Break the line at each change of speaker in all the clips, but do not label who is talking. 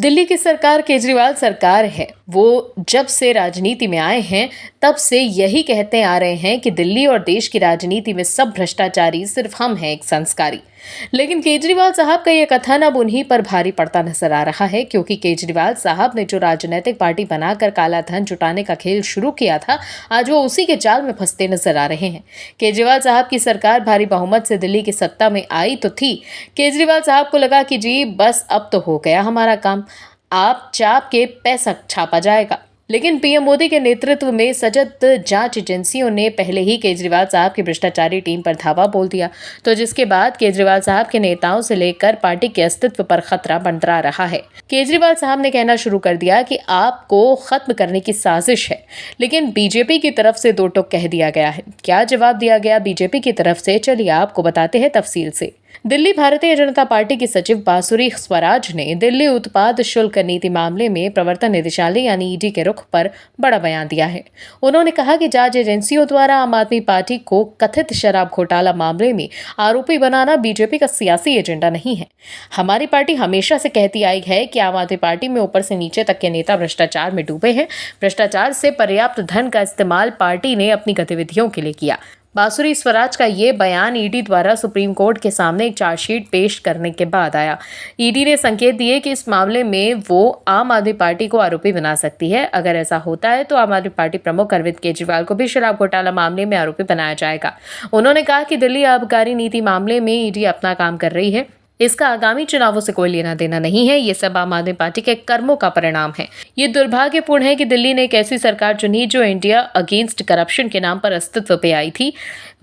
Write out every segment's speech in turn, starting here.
दिल्ली की सरकार केजरीवाल सरकार है। वो जब से राजनीति में आए हैं तब से यही कहते आ रहे हैं कि दिल्ली और देश की राजनीति में सब भ्रष्टाचारी सिर्फ हम हैं एक संस्कारी। लेकिन केजरीवाल साहब का ये कथन अब उन्हीं पर भारी पड़ता नजर आ रहा है, क्योंकि केजरीवाल साहब ने जो राजनीतिक पार्टी बनाकर काला धन जुटाने का खेल शुरू किया था, आज वो उसी के जाल में फंसते नजर आ रहे हैं। केजरीवाल साहब की सरकार भारी बहुमत से दिल्ली की सत्ता में आई तो थी। केजरीवाल साहब को लगा कि जी बस अब तो हो गया हमारा काम, आप चाप के पैसा छापा जाएगा। लेकिन पीएम मोदी के नेतृत्व में सजग जांच एजेंसियों ने पहले ही केजरीवाल साहब की भ्रष्टाचारी टीम पर धावा बोल दिया, तो जिसके बाद केजरीवाल साहब के नेताओं से लेकर पार्टी के अस्तित्व पर खतरा मंडरा रहा है। केजरीवाल साहब ने कहना शुरू कर दिया कि आपको खत्म करने की साजिश है, लेकिन बीजेपी की तरफ से दो टोक कह दिया गया है। क्या जवाब दिया गया बीजेपी की तरफ से, चलिए आपको बताते हैं तफसील से। दिल्ली भारतीय जनता पार्टी की सचिव बांसुरी स्वराज ने दिल्ली उत्पाद शुल्क नीति मामले में प्रवर्तन निदेशालय यानी ईडी के रुख पर बड़ा बयान दिया है। उन्होंने कहा कि जांच एजेंसियों द्वारा आम आदमी पार्टी को कथित शराब घोटाला मामले में आरोपी बनाना बीजेपी का सियासी एजेंडा नहीं है। हमारी पार्टी हमेशा से कहती आई है कि आम आदमी पार्टी में ऊपर से नीचे तक के नेता भ्रष्टाचार में डूबे हैं। भ्रष्टाचार से पर्याप्त धन का इस्तेमाल पार्टी ने अपनी गतिविधियों के लिए किया। बांसुरी स्वराज का ये बयान ईडी द्वारा सुप्रीम कोर्ट के सामने एक चार्जशीट पेश करने के बाद आया। ईडी ने संकेत दिए कि इस मामले में वो आम आदमी पार्टी को आरोपी बना सकती है। अगर ऐसा होता है तो आम आदमी पार्टी प्रमुख अरविंद केजरीवाल को भी शराब घोटाला मामले में आरोपी बनाया जाएगा। उन्होंने कहा कि दिल्ली आबकारी नीति मामले में ईडी अपना काम कर रही है, इसका आगामी चुनावों से कोई लेना देना नहीं है। ये सब आम आदमी पार्टी के कर्मों का परिणाम है। ये दुर्भाग्यपूर्ण है कि दिल्ली ने एक ऐसी सरकार चुनी जो इंडिया अगेंस्ट करप्शन के नाम पर अस्तित्व पे आई थी।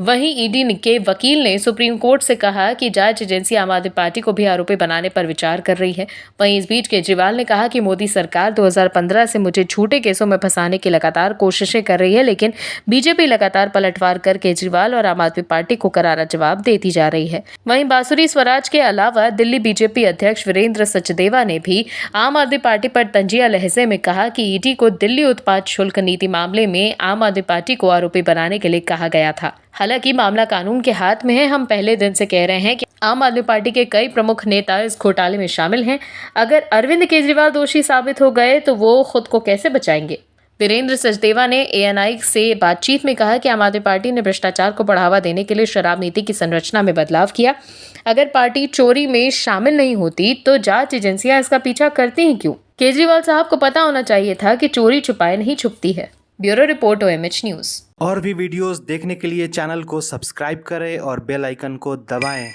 वहीं ईडी के वकील ने सुप्रीम कोर्ट से कहा कि जांच एजेंसी आम आदमी पार्टी को भी आरोपी बनाने पर विचार कर रही है। वहीं इस बीच केजरीवाल ने कहा कि मोदी सरकार 2015 से मुझे झूठे केसों में फंसाने की लगातार कोशिशें कर रही है, लेकिन बीजेपी लगातार पलटवार कर केजरीवाल और आम आदमी पार्टी को करारा जवाब देती जा रही है। वहीं बांसुरी स्वराज के अलावा दिल्ली बीजेपी अध्यक्ष वीरेंद्र सचदेवा ने भी आम आदमी पार्टी पर तंजिया लहजे में कहा कि ईडी को दिल्ली उत्पाद शुल्क नीति मामले में आम आदमी पार्टी को आरोपी बनाने के लिए कहा गया था। हालांकि मामला कानून के हाथ में है। हम पहले दिन से कह रहे हैं कि आम आदमी पार्टी के कई प्रमुख नेता इस घोटाले में शामिल हैं। अगर अरविंद केजरीवाल दोषी साबित हो गए तो वो खुद को कैसे बचाएंगे। वीरेंद्र सचदेवा ने एएनआई से बातचीत में कहा कि आम आदमी पार्टी ने भ्रष्टाचार को बढ़ावा देने के लिए शराब नीति की संरचना में बदलाव किया। अगर पार्टी चोरी में शामिल नहीं होती तो जांच एजेंसियां इसका पीछा करती ही क्यों। केजरीवाल साहब को पता होना चाहिए था कि चोरी छुपाए नहीं छुपती है। Bureau report OMH news.
और भी वीडियोस देखने के लिए चैनल को सब्सक्राइब करें और बेल आइकन को दबाएं।